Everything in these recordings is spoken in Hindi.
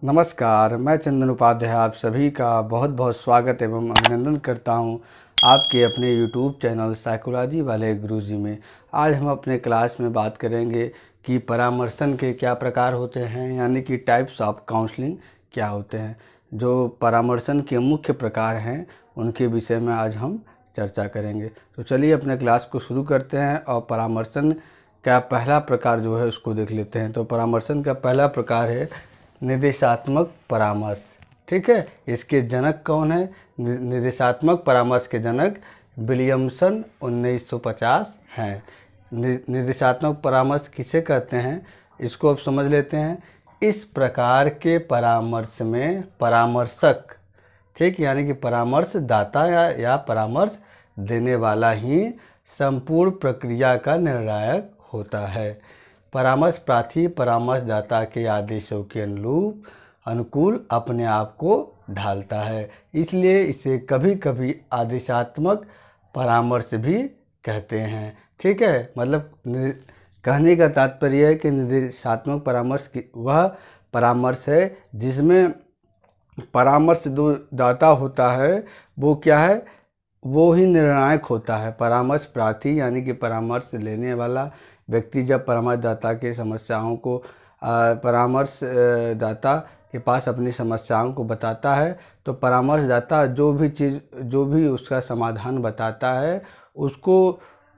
नमस्कार, मैं चंदन उपाध्याय आप सभी का बहुत बहुत स्वागत एवं अभिनंदन करता हूं आपके अपने YouTube चैनल साइकोलॉजी वाले गुरुजी में। आज हम अपने क्लास में बात करेंगे कि परामर्शन के क्या प्रकार होते हैं, यानी कि टाइप्स ऑफ काउंसलिंग क्या होते हैं। जो परामर्शन के मुख्य प्रकार हैं उनके विषय में आज हम चर्चा करेंगे। तो चलिए अपने क्लास को शुरू करते हैं और परामर्शन का पहला प्रकार जो है उसको देख लेते हैं। तो परामर्शन का पहला प्रकार है निर्देशात्मक परामर्श। ठीक है, इसके जनक कौन है? निर्देशात्मक परामर्श के जनक विलियमसन 1950 हैं। निर्देशात्मक परामर्श किसे कहते हैं इसको अब समझ लेते हैं। इस प्रकार के परामर्श में परामर्शक, ठीक, यानी कि परामर्श दाता या परामर्श देने वाला ही संपूर्ण प्रक्रिया का निर्णायक होता है। परामर्श प्रार्थी परामर्शदाता के आदेशों के अनुकूल अपने आप को ढालता है, इसलिए इसे कभी कभी आदेशात्मक परामर्श भी कहते हैं। ठीक है, मतलब कहने का तात्पर्य है कि निर्देशात्मक परामर्श की वह परामर्श है जिसमें परामर्श जो दाता होता है वो क्या है, वो ही निर्णायक होता है। परामर्श प्रार्थी यानी कि परामर्श लेने वाला व्यक्ति जब परामर्शदाता के समस्याओं को परामर्शदाता के पास अपनी समस्याओं को बताता है तो परामर्शदाता जो भी उसका समाधान बताता है उसको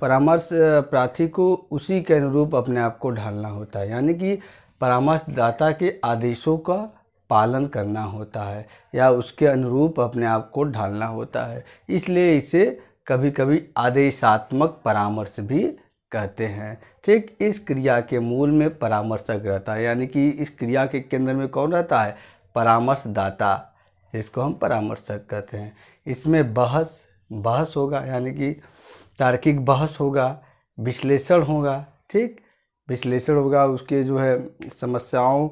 परामर्श प्रार्थी को उसी के अनुरूप अपने आप को ढालना होता है, यानी कि परामर्शदाता के आदेशों का पालन करना होता है या उसके अनुरूप अपने आप को ढालना होता है। इसलिए इसे कभी कभी आदेशात्मक परामर्श भी कहते हैं। ठीक, इस क्रिया के मूल में परामर्शक रहता है, यानी कि इस क्रिया के केंद्र में कौन रहता है? परामर्शदाता, जिसको हम परामर्शक कहते हैं। इसमें बहस होगा, यानी कि तार्किक बहस होगा, विश्लेषण होगा। ठीक, विश्लेषण होगा, उसके जो है समस्याओं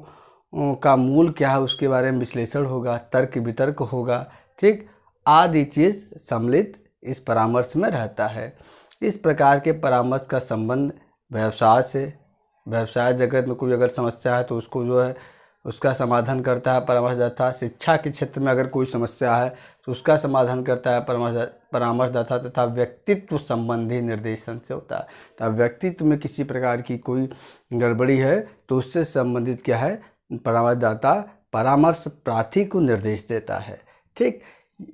का मूल क्या है उसके बारे में विश्लेषण होगा, तर्क वितर्क होगा। ठीक, आदि चीज़ सम्मिलित इस परामर्श में रहता है। इस प्रकार के परामर्श का संबंध व्यवसाय से, व्यवसाय जगत में कोई अगर समस्या है तो उसको जो है उसका समाधान करता है परामर्शदाता। शिक्षा के क्षेत्र में अगर कोई समस्या है तो उसका समाधान करता है परामर्शदाता। तथा व्यक्तित्व संबंधी निर्देशन से होता है। तथा व्यक्तित्व में किसी प्रकार की कोई गड़बड़ी है तो उससे संबंधित क्या है, परामर्शदाता परामर्श प्रार्थी को निर्देश देता है। ठीक,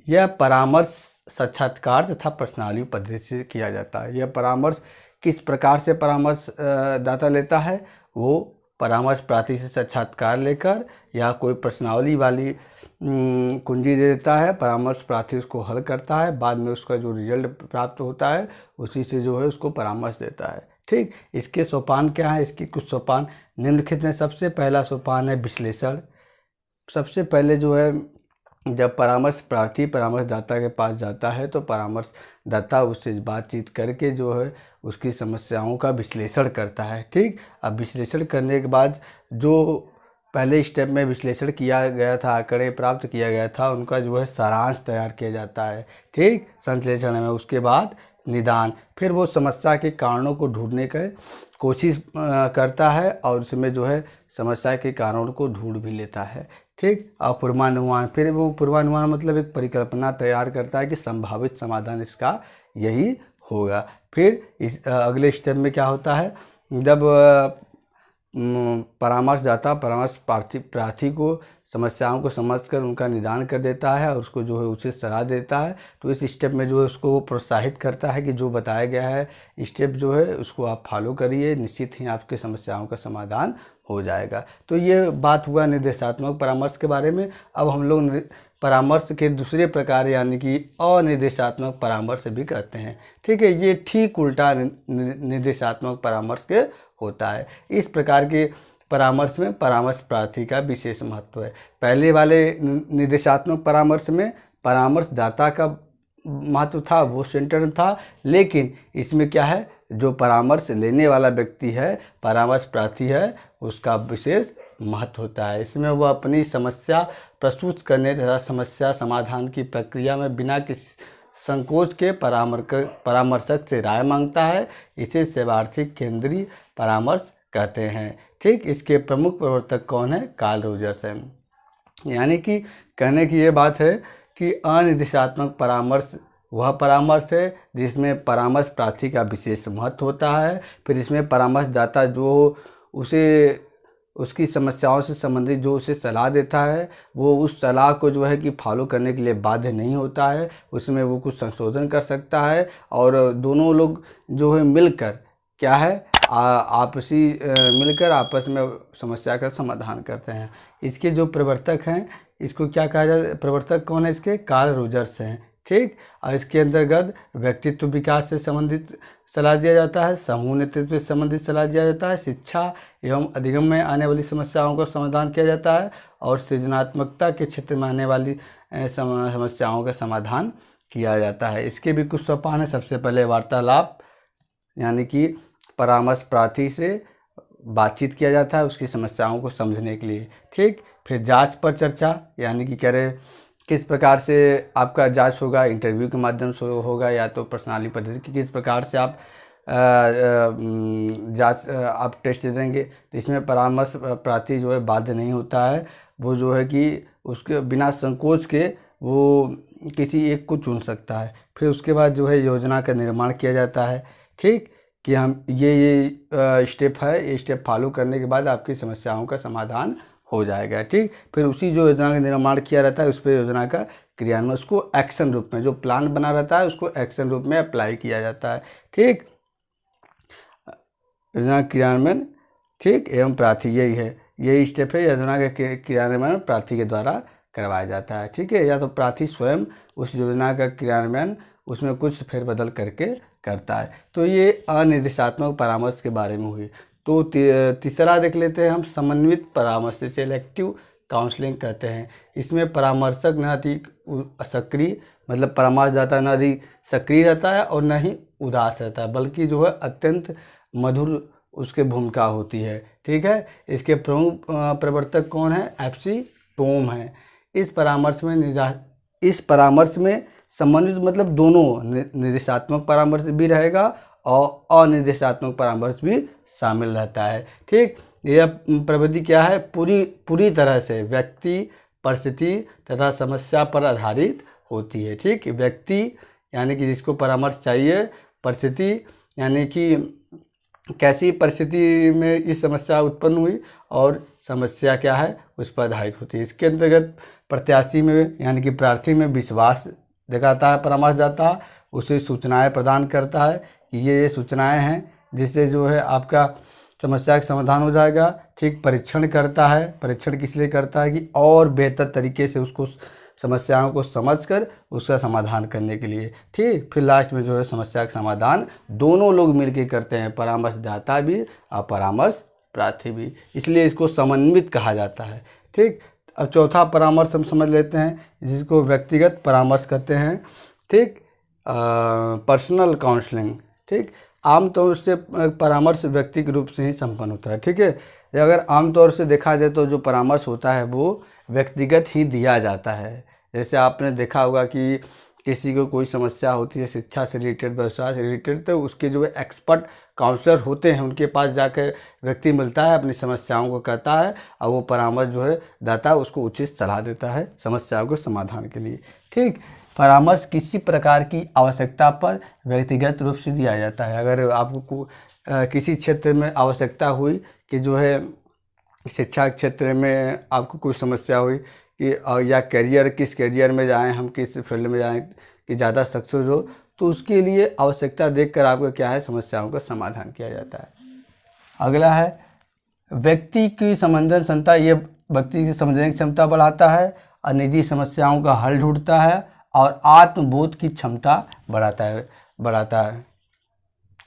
यह परामर्श साक्षात्कार तथा प्रश्नावली पद्धति से किया जाता है। यह परामर्श किस प्रकार से परामर्श दाता लेता है? वो परामर्श प्रार्थी से साक्षात्कार लेकर या कोई प्रश्नावली वाली कुंजी दे देता है। परामर्श प्रार्थी उसको हल करता है, बाद में उसका जो रिजल्ट प्राप्त होता है उसी से जो है उसको परामर्श देता है। ठीक, इसके सोपान क्या है? इसके कुछ सोपान निम्नलिखित हैं। सबसे पहला सोपान है विश्लेषण। सबसे पहले जो है जब परामर्श प्रार्थी परामर्शदाता के पास जाता है तो परामर्शदाता उससे बातचीत करके जो है उसकी समस्याओं का विश्लेषण करता है। ठीक, अब विश्लेषण करने के बाद जो पहले स्टेप में विश्लेषण किया गया था, आंकड़े प्राप्त किया गया था, उनका जो है सारांश तैयार किया जाता है। ठीक, संश्लेषण में उसके बाद निदान, फिर वो समस्या के कारणों को ढूंढने की कोशिश करता है और उसमें जो है समस्या के कारणों को ढूंढ भी लेता है। ठीक, और पूर्वानुमान, फिर वो पूर्वानुमान मतलब एक परिकल्पना तैयार करता है कि संभावित समाधान इसका यही होगा। फिर इस अगले स्टेप में क्या होता है, जब परामर्शदाता परामर्श प्रार्थी को समस्याओं को समझकर उनका निदान कर देता है और उसको जो है उचित सलाह देता है, तो इस स्टेप में जो है उसको प्रोत्साहित करता है कि जो बताया गया है स्टेप जो है उसको आप फॉलो करिए, निश्चित ही आपके समस्याओं का समाधान हो जाएगा। तो ये बात हुआ निर्देशात्मक परामर्श के बारे में। अब हम लोग परामर्श के दूसरे प्रकार यानी कि अनिर्देशात्मक परामर्श भी कहते हैं। ठीक है, ये ठीक उल्टा निर्देशात्मक परामर्श के होता है। इस प्रकार के परामर्श में परामर्श प्रार्थी का विशेष महत्व है। पहले वाले निर्देशात्मक परामर्श में परामर्शदाता का महत्व था, वो सेंटर था, लेकिन इसमें क्या है, जो परामर्श लेने वाला व्यक्ति है, परामर्श प्रार्थी है, उसका विशेष महत्व होता है। इसमें वह अपनी समस्या प्रस्तुत करने तथा समस्या समाधान की प्रक्रिया में बिना किसी संकोच के परामर्शक से राय मांगता है। इसे सेवार्थी केंद्रीय परामर्श कहते हैं। ठीक, इसके प्रमुख प्रवर्तक कौन है? कार्ल रोजर्स हैं। यानी कि कहने की ये बात है कि अनिर्देशात्मक परामर्श वह परामर्श है जिसमें परामर्श प्रार्थी का विशेष महत्व होता है। फिर इसमें परामर्शदाता जो उसे उसकी समस्याओं से संबंधित जो उसे सलाह देता है वो उस सलाह को जो है कि फॉलो करने के लिए बाध्य नहीं होता है, उसमें वो कुछ संशोधन कर सकता है और दोनों लोग जो है मिलकर क्या है आपसी मिलकर आपस में समस्या का समाधान करते हैं। इसके जो प्रवर्तक हैं इसको क्या कहा जाता है, प्रवर्तक कौन है इसके, कार्ल रोजर्स हैं, ठीक। और इसके अंतर्गत व्यक्तित्व विकास से संबंधित सलाह दिया जाता है, समूह नेतृत्व से संबंधित सलाह दिया जाता है, शिक्षा एवं अधिगम में आने वाली समस्याओं का समाधान किया जाता है और सृजनात्मकता के क्षेत्र में आने वाली समस्याओं का समाधान किया जाता है। इसके भी कुछ सोपान है। सबसे पहले वार्तालाप, यानी कि परामर्श प्रार्थी से बातचीत किया जाता है उसकी समस्याओं को समझने के लिए, ठीक। फिर जांच पर चर्चा, यानी कि कह रहे किस प्रकार से आपका जांच होगा, इंटरव्यू के माध्यम से होगा या तो प्रश्नावली पद्धति की किस प्रकार से आप जांच आप टेस्ट देंगे। तो इसमें परामर्श प्रार्थी जो है बाध्य नहीं होता है, वो जो है कि उसके बिना संकोच के वो किसी एक को चुन सकता है। फिर उसके बाद जो है योजना का निर्माण किया जाता है, ठीक, कि हम ये स्टेप है, ये स्टेप फॉलो करने के बाद आपकी समस्याओं का समाधान हो जाएगा, ठीक। फिर उसी जो योजना का निर्माण किया रहता है उस पर योजना का क्रियान्वयन, उसको एक्शन रूप में, जो प्लान बना रहता है उसको एक्शन रूप में अप्लाई किया जाता है, ठीक। योजना क्रियान्वयन, ठीक, एवं प्रार्थी, यही स्टेप है। योजना का क्रियान्वयन प्रार्थी के द्वारा करवाया जाता है, ठीक है, या तो प्रार्थी स्वयं उस योजना का क्रियान्वयन उसमें कुछ फेरबदल करके करता है। तो ये अनिर्देशात्मक परामर्श के बारे में हुई। तो तीसरा देख लेते हैं हम, समन्वित परामर्श, सिलेक्टिव काउंसलिंग कहते हैं। इसमें परामर्शक न अधिक सक्रिय, मतलब परामर्शदाता न अधिक सक्रिय रहता है और न ही उदास रहता है, बल्कि जो है अत्यंत मधुर उसके भूमिका होती है, ठीक है। इसके प्रमुख प्रवर्तक कौन है, FC टॉम है। इस परामर्श में समन्वित मतलब दोनों निर्देशात्मक परामर्श भी रहेगा और अनिर्देशात्मक परामर्श भी शामिल रहता है, ठीक। यह प्रविधि क्या है, पूरी तरह से व्यक्ति, परिस्थिति तथा समस्या पर आधारित होती है, ठीक। व्यक्ति यानी कि जिसको परामर्श चाहिए, परिस्थिति यानी कि कैसी परिस्थिति में इस समस्या उत्पन्न हुई और समस्या क्या है उस पर आधारित होती है। इसके अंतर्गत प्रत्याशी में यानी कि प्रार्थी में विश्वास दिखाता है परामर्शदाता, उसे सूचनाएं प्रदान करता है कि ये सूचनाएं हैं जिससे जो है आपका समस्या का समाधान हो जाएगा, ठीक। परीक्षण करता है, परीक्षण किस लिए करता है कि और बेहतर तरीके से उसको समस्याओं को समझकर उसका समाधान करने के लिए, ठीक। फिर लास्ट में जो है समस्या का समाधान दोनों लोग मिलकर करते हैं, परामर्शदाता भी और परामर्श प्रार्थी भी, इसलिए इसको समन्वित कहा जाता है, ठीक। अब चौथा परामर्श हम समझ लेते हैं जिसको व्यक्तिगत परामर्श कहते हैं, ठीक। पर्सनल काउंसलिंग, ठीक। आमतौर से परामर्श व्यक्तिगत रूप से ही संपन्न होता है, ठीक है। अगर आमतौर से देखा जाए तो जो परामर्श होता है वो व्यक्तिगत ही दिया जाता है। जैसे आपने देखा होगा कि किसी को कोई समस्या होती है शिक्षा से रिलेटेड, व्यवसाय से रिलेटेड, तो उसके जो एक्सपर्ट काउंसलर होते हैं उनके पास जाकर व्यक्ति मिलता है, अपनी समस्याओं को कहता है और वो परामर्श जो है दाता उसको उचित सलाह देता है समस्याओं के समाधान के लिए, ठीक। परामर्श किसी प्रकार की आवश्यकता पर व्यक्तिगत रूप से दिया जाता है। अगर आपको किसी क्षेत्र में आवश्यकता हुई कि जो है शिक्षा क्षेत्र में आपको कोई समस्या हुई कि या करियर, किस करियर में जाएं, हम किस फील्ड में जाएं कि ज़्यादा सक्सेस हो, तो उसके लिए आवश्यकता देखकर आपका क्या है समस्याओं का समाधान किया जाता है। अगला है व्यक्ति की संवेदन क्षमता, ये व्यक्ति की समझने की क्षमता बढ़ाता है और निजी समस्याओं का हल ढूंढता है और आत्मबोध की क्षमता बढ़ाता है।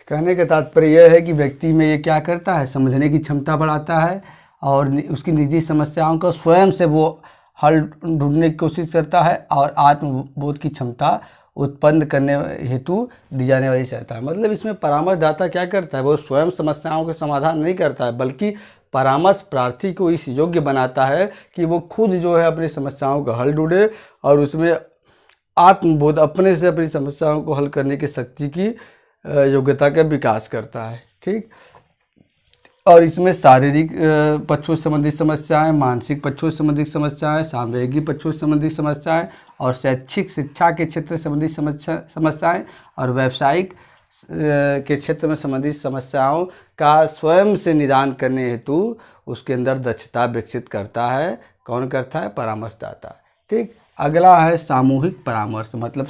कहने का तात्पर्य यह है कि व्यक्ति में ये क्या करता है, समझने की क्षमता बढ़ाता है और उसकी निजी समस्याओं को स्वयं से वो हल ढूंढने की कोशिश करता है और आत्मबोध की क्षमता उत्पन्न करने हेतु दी जाने वाली सहायता है। मतलब इसमें परामर्शदाता क्या करता है, वो स्वयं समस्याओं का समाधान नहीं करता है, बल्कि परामर्श प्रार्थी को इस योग्य बनाता है कि वो खुद जो है अपनी समस्याओं का हल ढूंढे और उसमें आत्मबोध, अपने से अपनी समस्याओं को हल करने की शक्ति की योग्यता का विकास करता है, ठीक। और इसमें शारीरिक पक्षों से संबंधित समस्याएं, मानसिक पक्षों से संबंधित समस्याएं, सामवेगी पक्षों से संबंधित समस्याएं और शैक्षिक शिक्षा के क्षेत्र से संबंधित समस्याएं और व्यावसायिक के क्षेत्र में संबंधित समस्याओं का स्वयं से निदान करने हेतु उसके अंदर दक्षता विकसित करता है। कौन करता है? परामर्शदाता। ठीक। अगला है सामूहिक परामर्श, मतलब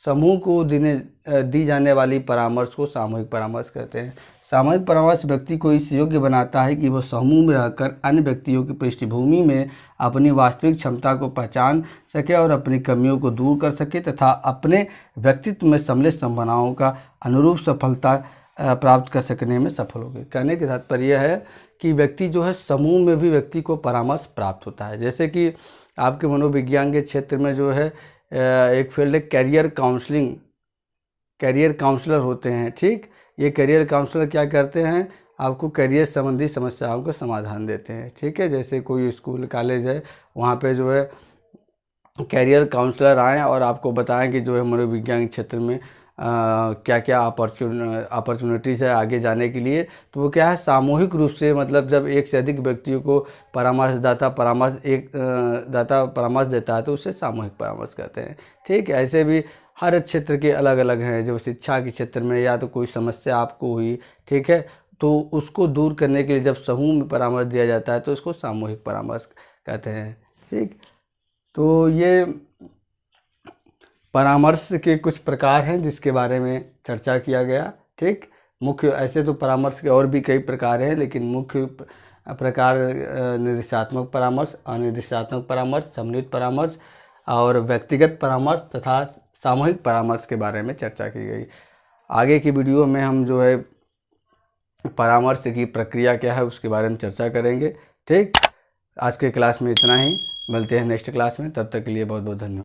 समूह को दी जाने वाली परामर्श को सामूहिक परामर्श कहते हैं। सामूहिक परामर्श व्यक्ति को इस योग्य बनाता है कि वह समूह में रहकर अन्य व्यक्तियों की पृष्ठभूमि में अपनी वास्तविक क्षमता को पहचान सके और अपनी कमियों को दूर कर सके तथा अपने व्यक्तित्व में सम्मिलित संभावनाओं का अनुरूप सफलता प्राप्त कर सकने में सफल होगी। कहने के तात्पर्य यह है कि व्यक्ति जो है समूह में भी व्यक्ति को परामर्श प्राप्त होता है। जैसे कि आपके मनोविज्ञान के क्षेत्र में जो है एक फील्ड है कैरियर काउंसलिंग, कैरियर काउंसलर होते हैं। ठीक। ये कैरियर काउंसलर क्या करते हैं? आपको करियर संबंधी समस्याओं का समाधान देते हैं। ठीक है। जैसे कोई स्कूल कॉलेज है, वहाँ पे जो है कैरियर काउंसलर आएँ और आपको बताएं कि जो है मनोविज्ञान के क्षेत्र में क्या क्या अपॉर्चुनिटीज़ है आगे जाने के लिए। तो वो क्या है, सामूहिक रूप से, मतलब जब एक से अधिक व्यक्तियों को परामर्श देता है तो उसे सामूहिक परामर्श कहते हैं। ठीक। ऐसे भी हर क्षेत्र के अलग अलग हैं। जो शिक्षा के क्षेत्र में या तो कोई समस्या आपको हुई, ठीक है, तो उसको दूर करने के लिए जब समूह में परामर्श दिया जाता है तो उसको सामूहिक परामर्श कहते हैं। ठीक। तो ये परामर्श के कुछ प्रकार हैं जिसके बारे में चर्चा किया गया। ठीक। मुख्य, ऐसे तो परामर्श के और भी कई प्रकार हैं, लेकिन मुख्य प्रकार निर्देशात्मक परामर्श, अनिर्देशात्मक परामर्श, सम्मिलित परामर्श और व्यक्तिगत परामर्श तथा सामूहिक परामर्श के बारे में चर्चा की गई। आगे की वीडियो में हम जो है परामर्श की प्रक्रिया क्या है उसके बारे में चर्चा करेंगे। ठीक। आज के क्लास में इतना ही, मिलते हैं नेक्स्ट क्लास में, तब तक के लिए बहुत बहुत धन्यवाद।